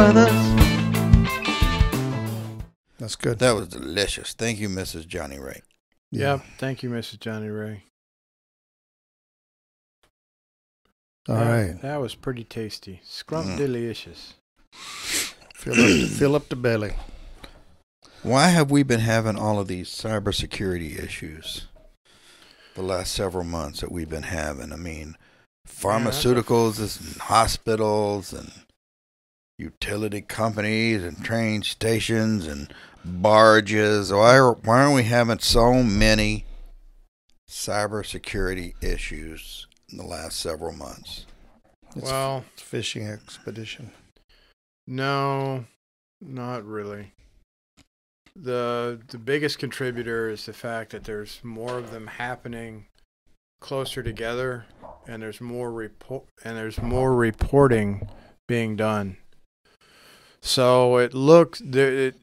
brothers. That's good. That was delicious. Thank you, Mrs. Johnny Ray. Yeah. Yep. Thank you, Mrs. Johnny Ray. All right. That was pretty tasty. Scrumptious. Fill up the belly. Why have we been having all of these cybersecurity issues the last several months that we've been having? I mean, pharmaceuticals and hospitals and utility companies and train stations and barges. Why aren't we having so many cybersecurity issues in the last several months? Well, It's fishing expedition. no, not really. The biggest contributor is the fact that there's more of them happening closer together, and there's more reporting being done. So it looks and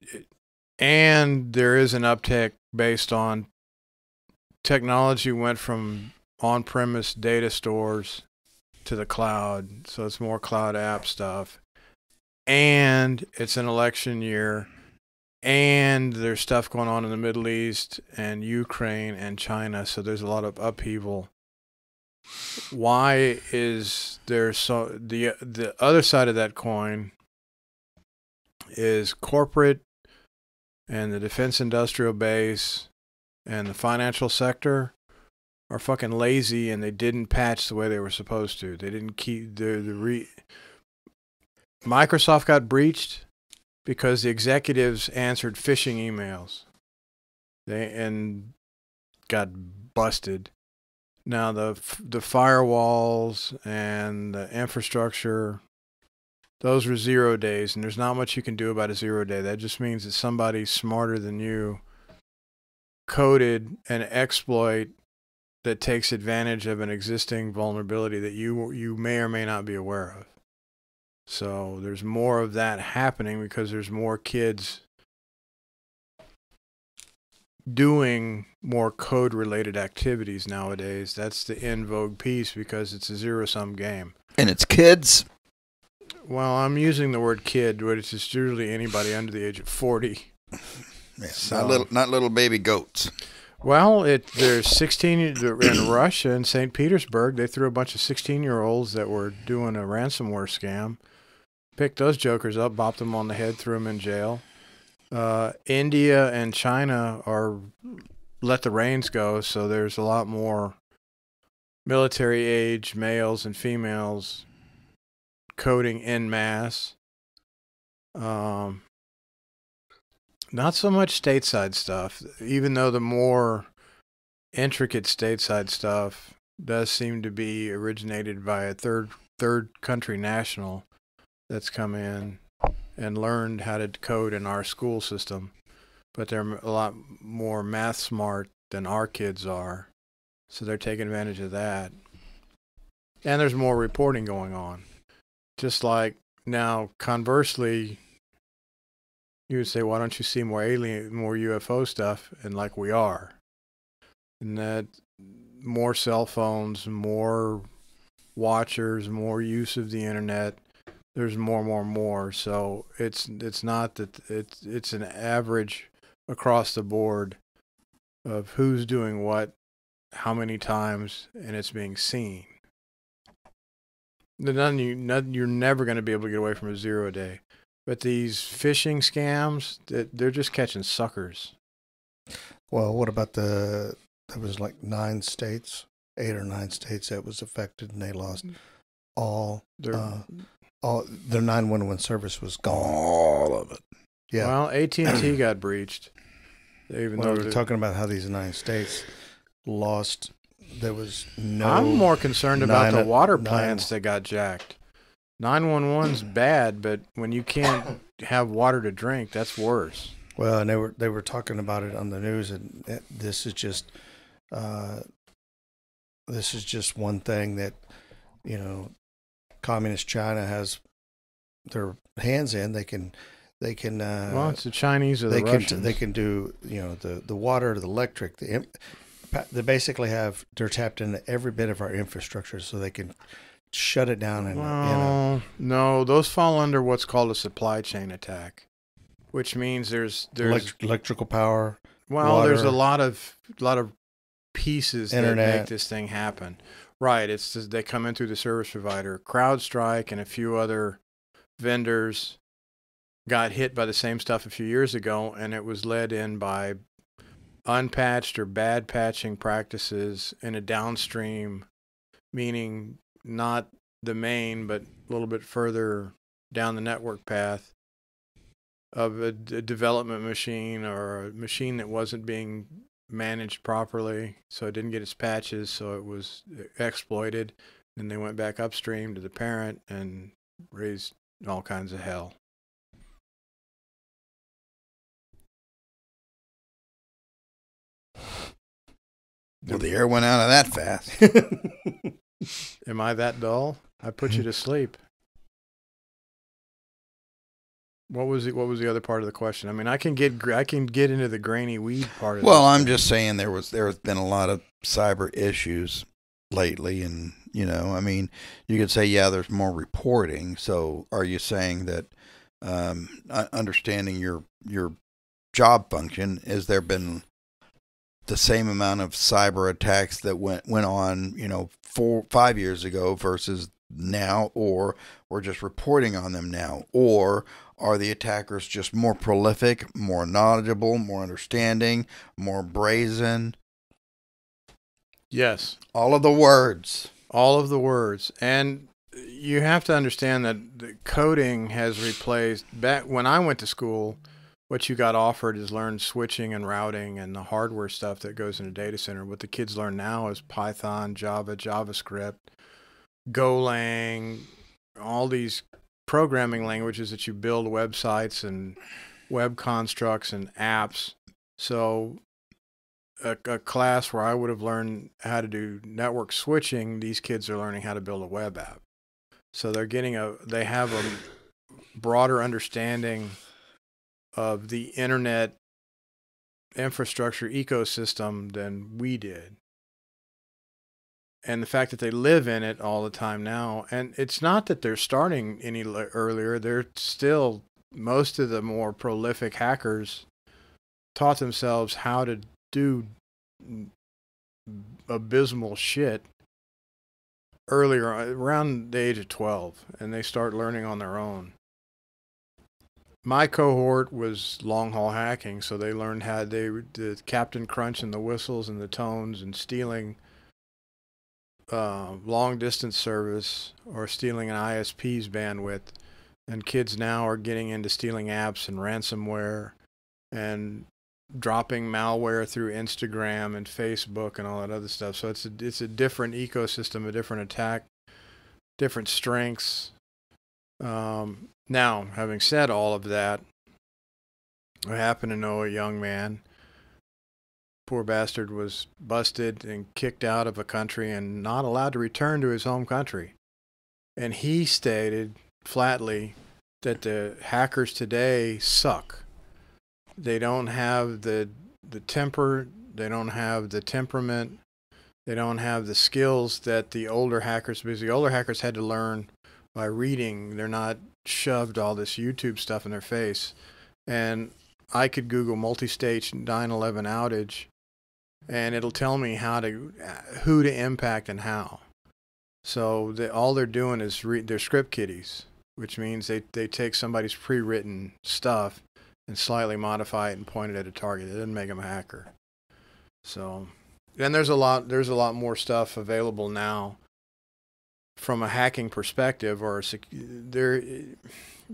there is an uptick based on technology went from on-premise data stores to the cloud, so it's more cloud app stuff. And it's an election year, and there's stuff going on in the Middle East and Ukraine and China, so there's a lot of upheaval. Why is there so the other side of that coin is corporate and the defense industrial base and the financial sector are fucking lazy, and they didn't patch the way they were supposed to. They didn't keep Microsoft got breached because the executives answered phishing emails. And got busted. Now the firewalls and the infrastructure, those were 0 days, and there's not much you can do about a 0 day. That just means that somebody smarter than you coded an exploit that takes advantage of an existing vulnerability that you may or may not be aware of. So there's more of that happening because there's more kids doing more code-related activities nowadays. That's the in vogue piece because it's a zero-sum game. And it's kids. Well, I'm using the word kid, which is usually anybody under the age of 40. Yeah, So- not little baby goats. Well, there's 16 in Russia and St. Petersburg. They threw a bunch of 16-year-olds that were doing a ransomware scam. Picked those jokers up, bopped them on the head, threw them in jail. India and China let the reins go, so there's a lot more military age males and females coding en masse. Not so much stateside stuff, even though the more intricate stateside stuff does seem to be originated by a third country national that's come in and learned how to code in our school system. But they're a lot more math smart than our kids are, so they're taking advantage of that. And there's more reporting going on. Just like now, conversely, you would say, why don't you see more UFO stuff? And like we are. And that more cell phones, more watchers, more use of the internet. There's more. So it's not that it's an average across the board of who's doing what, how many times, and it's being seen. You're never going to be able to get away from a 0 day. But these phishing scams, they're just catching suckers. Well, what about there was like 8 or 9 states that was affected, and they lost all their 911 service was gone. All of it. Yeah. Well, AT&T got breached. Even though we're talking about how these 9 states lost, there was no. I'm more concerned about the water plants that got jacked. 911's bad, but when you can't have water to drink, that's worse. Well, and they were talking about it on the news, and this is just one thing that, communist China has their hands in. They can. Well, it's the Chinese or the Russians. They can do the water, the electric. They basically they're tapped into every bit of our infrastructure, so they can shut it down. Well, no, those fall under what's called a supply chain attack, which means there's electrical power. Well, water, there's a lot of pieces internet. that make this thing happen. Right, it's just, they come in through the service provider. CrowdStrike and a few other vendors got hit by the same stuff a few years ago, and it was led in by unpatched or bad patching practices in a downstream, meaning not the main, but a little bit further down the network path of a development machine or a machine that wasn't being managed properly, so it didn't get its patches, so it was exploited. Then they went back upstream to the parent and raised all kinds of hell. Well, the air went out of that fast. Am I that dull? I put you to sleep. What was the other part of the question? I mean, I can get into the grainy weed part of it. Well, I'm just saying there's been a lot of cyber issues lately, and I mean, you could say there's more reporting. So, are you saying that understanding your job function, has there been the same amount of cyber attacks that went on 4-5 years ago versus now, or we're just reporting on them now, or are the attackers just more prolific, more knowledgeable, more understanding, more brazen? Yes. All of the words. All of the words. And you have to understand that the coding has replaced, back when I went to school, what you got offered is learn switching and routing and the hardware stuff that goes in a data center. What the kids learn now is Python, Java, JavaScript, Golang, all these programming languages that you build websites and web constructs and apps. So a class where I would have learned how to do network switching, these kids are learning how to build a web app. So they have a broader understanding of the internet infrastructure ecosystem than we did. And the fact that they live in it all the time now, and it's not that they're starting any earlier, they're still, most of the more prolific hackers taught themselves how to do abysmal shit earlier, around the age of 12, and they start learning on their own. My cohort was long haul hacking, so they learned how the Captain Crunch and the whistles and the tones and stealing long distance service or stealing an ISP's bandwidth. And kids now are getting into stealing apps and ransomware and dropping malware through Instagram and Facebook and all that other stuff. So it's a different ecosystem, a different attack, different strengths. Now, having said all of that, I happen to know a young man. Poor bastard was busted and kicked out of a country and not allowed to return to his home country. And he stated flatly that the hackers today suck. They don't have the temper, they don't have the temperament, they don't have the skills that the older hackers, because the older hackers had to learn by reading. They're not shoved all this YouTube stuff in their face. And I could Google multi-stage 9/11 outage, and it'll tell me who to impact and how. So all they're doing is they're script kiddies, which means they take somebody's pre-written stuff and slightly modify it and point it at a target. It doesn't make them a hacker. So, and there's a lot more stuff available now from a hacking perspective, or security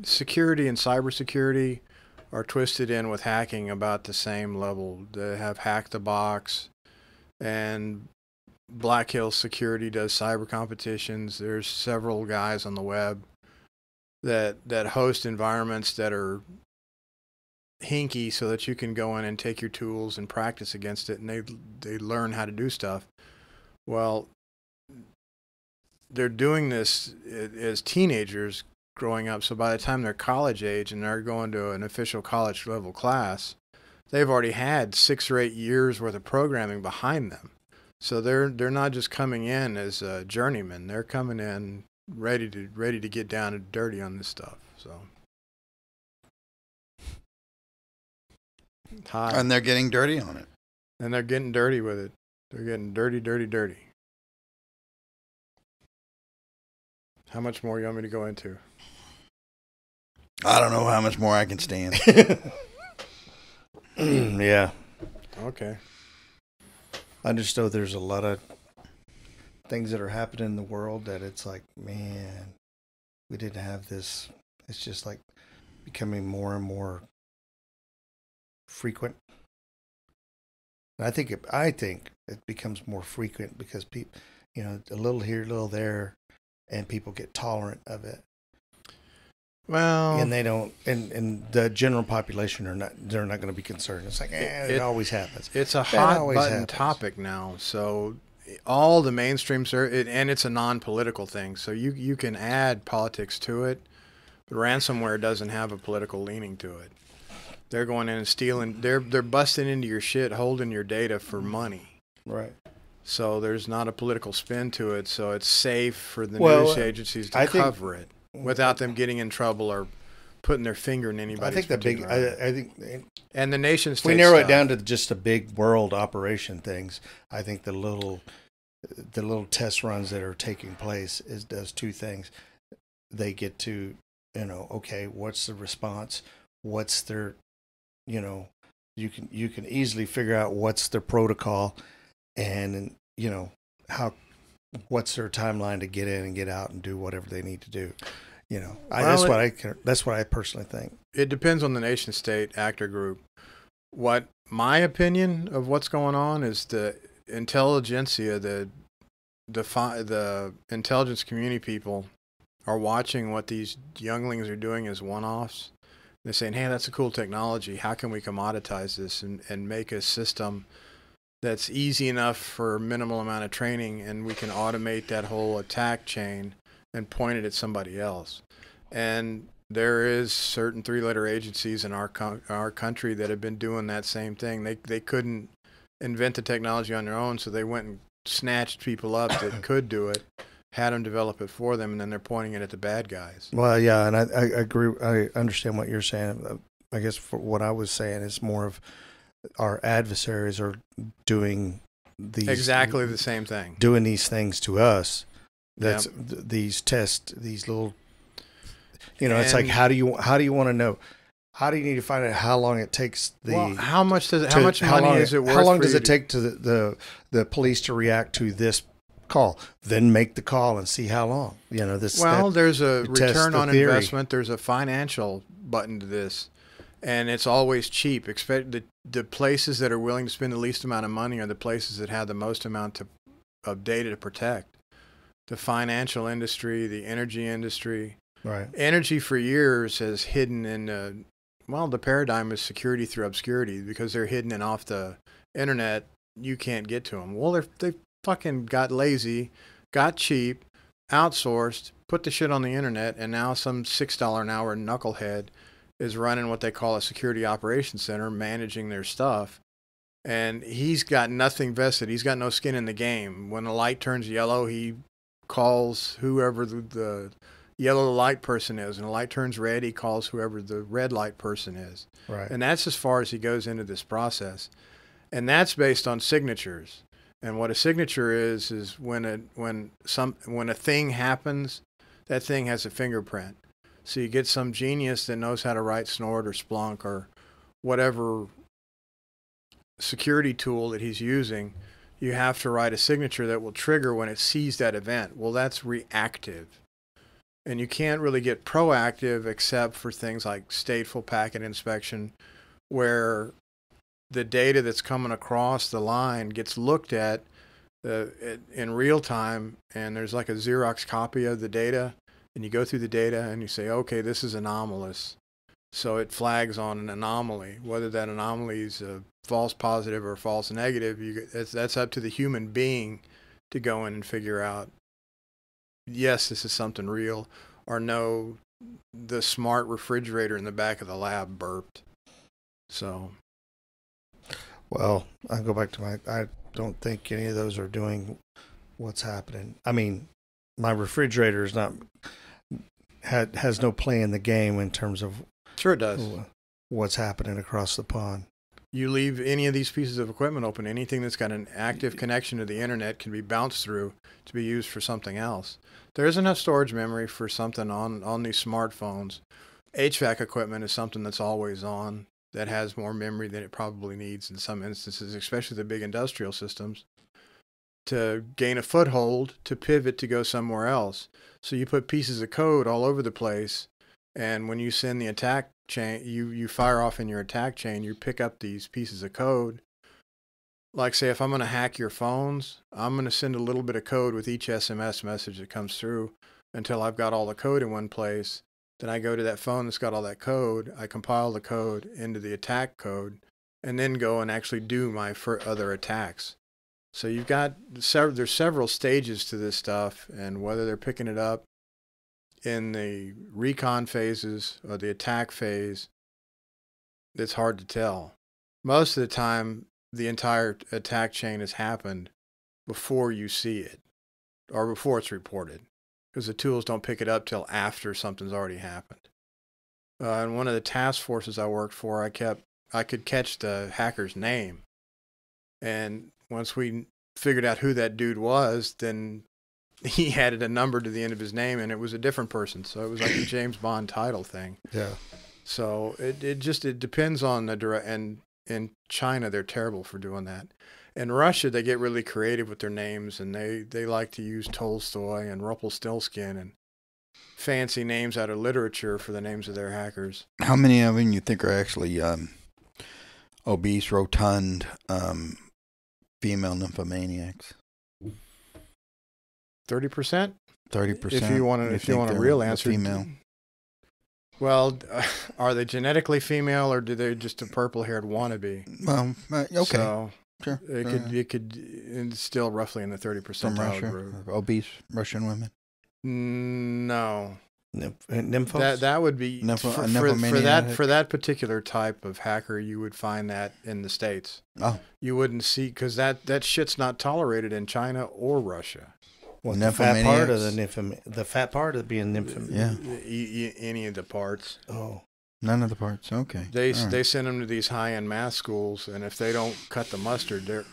and cybersecurity are twisted in with hacking about the same level. They have Hack the Box, and Black Hills Security does cyber competitions. There's several guys on the web that host environments that are hinky so that you can go in and take your tools and practice against it, and they learn how to do stuff. Well, they're doing this as teenagers growing up, so by the time they're college age and they're going to an official college level class, they've already had 6 or 8 years worth of programming behind them. So they're not just coming in as journeymen. They're coming in ready to get down and dirty on this stuff. So. Hot. And they're getting dirty on it. And they're getting dirty with it. They're getting dirty, dirty, dirty. How much more you want me to go into? I don't know how much more I can stand. Yeah. Okay. I just know there's a lot of things that are happening in the world that it's like, man, we didn't have this. It's just like becoming more and more frequent. And I think it becomes more frequent because people, a little here, a little there, and people get tolerant of it. Well, and they don't, and the general population they're not going to be concerned. It's like, it always happens. It's a hot button topic now. So all the mainstream, and it's a non-political thing. So you can add politics to it, but ransomware doesn't have a political leaning to it. They're going in and stealing. They're busting into your shit, holding your data for money. Right. So there's not a political spin to it. So it's safe for the news agencies to cover it without them getting in trouble or putting their finger in anybody's. I think the big. I think. And the nation state. We narrow it down to just the big world operation things. I think the little test runs that are taking place does two things. They get to, okay, what's the response? What's their you can easily figure out what's their protocol and what's their timeline to get in and get out and do whatever they need to do. That's what I personally think. It depends on the nation state actor group. What my opinion of what's going on is the intelligentsia, the intelligence community people are watching what these younglings are doing as one-offs. They're saying, hey, that's a cool technology. How can we commoditize this and make a system that's easy enough for a minimal amount of training, and we can automate that whole attack chain and point it at somebody else. And there is certain three-letter agencies in our country that have been doing that same thing. They couldn't invent the technology on their own, so they went and snatched people up that could do it, had them develop it for them, and then they're pointing it at the bad guys. Well, yeah, and I agree. I understand what you're saying. I guess for what I was saying is more of our adversaries are doing exactly the same thing, doing these things to us. That's these tests, these little. It's like how do you want to know? How do you need to find out how long it takes how much money is it worth? How long does it take to the police to react to this call? Then make the call and see how long. There's a return on investment. There's a financial button to this, and it's always cheap. Expect the places that are willing to spend the least amount of money are the places that have the most amount of data to protect. The financial industry, the energy industry. Right. Energy for years has hidden in the paradigm is security through obscurity, because they're hidden and off the internet. You can't get to them. Well, they fucking got lazy, got cheap, outsourced, put the shit on the internet, and now some $6 an hour knucklehead is running what they call a security operations center, managing their stuff. And he's got nothing vested. He's got no skin in the game. When the light turns yellow, he calls whoever the yellow light person is, and the light turns red, he calls whoever the red light person is. Right. And that's as far as he goes into this process. And that's based on signatures. And what a signature is when a thing happens, that thing has a fingerprint. So you get some genius that knows how to write Snort or Splunk or whatever security tool that he's using. You have to write a signature that will trigger when it sees that event. Well, that's reactive. And you can't really get proactive except for things like stateful packet inspection, where the data that's coming across the line gets looked at in real time, and there's like a Xerox copy of the data, and you go through the data and you say, okay, this is anomalous. So it flags on an anomaly. Whether that anomaly is a false positive or false negative, that's up to the human being to go in and figure out, yes, this is something real, or no, the smart refrigerator in the back of the lab burped. So. Well, I go back to don't think any of those are doing what's happening. I mean, my refrigerator is not has no play in the game in terms of Sure it does. What's happening across the pond. You leave any of these pieces of equipment open, anything that's got an active connection to the internet can be bounced through to be used for something else. There is enough storage memory for something on these smartphones. HVAC equipment is something that's always on, that has more memory than it probably needs in some instances, especially the big industrial systems, to gain a foothold, to pivot, to go somewhere else. So you put pieces of code all over the place, and when you send the attack chain, you fire off in your attack chain, you pick up these pieces of code. Like, say, if I'm going to hack your phones, I'm going to send a little bit of code with each SMS message that comes through until I've got all the code in one place. Then I go to that phone that's got all that code, I compile the code into the attack code, and then go and actually do my other attacks. So you've got there's several stages to this stuff, and whether they're picking it up in the recon phases or the attack phase, it's hard to tell. Most of the time, the entire attack chain has happened before you see it or before it's reported, because the tools don't pick it up till after something's already happened. In one of the task forces I worked for, I could catch the hacker's name, and once we figured out who that dude was, then he added a number to the end of his name, and it was a different person. So it was like a James Bond title thing. Yeah. So it depends on the direct. And in China, they're terrible for doing that. In Russia, they get really creative with their names, and they like to use Tolstoy and Rumpelstiltskin and fancy names out of literature for the names of their hackers. How many of them you think are actually obese, rotund, female nymphomaniacs? 30%. 30%. If you want a real answer, female. Well, are they genetically female, or do they just a purple-haired wannabe? Well, okay. So sure. It could it's still roughly in the 30% From Russia, group. obese Russian women. No. Nymphos? That would be for that particular type of hacker. You would find that in the States. Oh, you wouldn't see, because that shit's not tolerated in China or Russia. What, the fat part of the fat part of being nymphomaniac? Yeah. Any of the parts. Oh, none of the parts. Okay. They send them to these high-end math schools, and if they don't cut the mustard, they're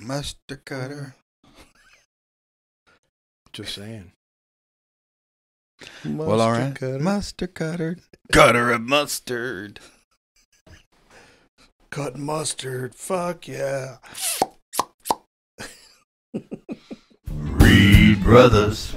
mustard cutter. Just saying. Well, all right. Cutter. Mustard cutter. Cutter of mustard. Cut mustard. Fuck yeah. Reed Brothers.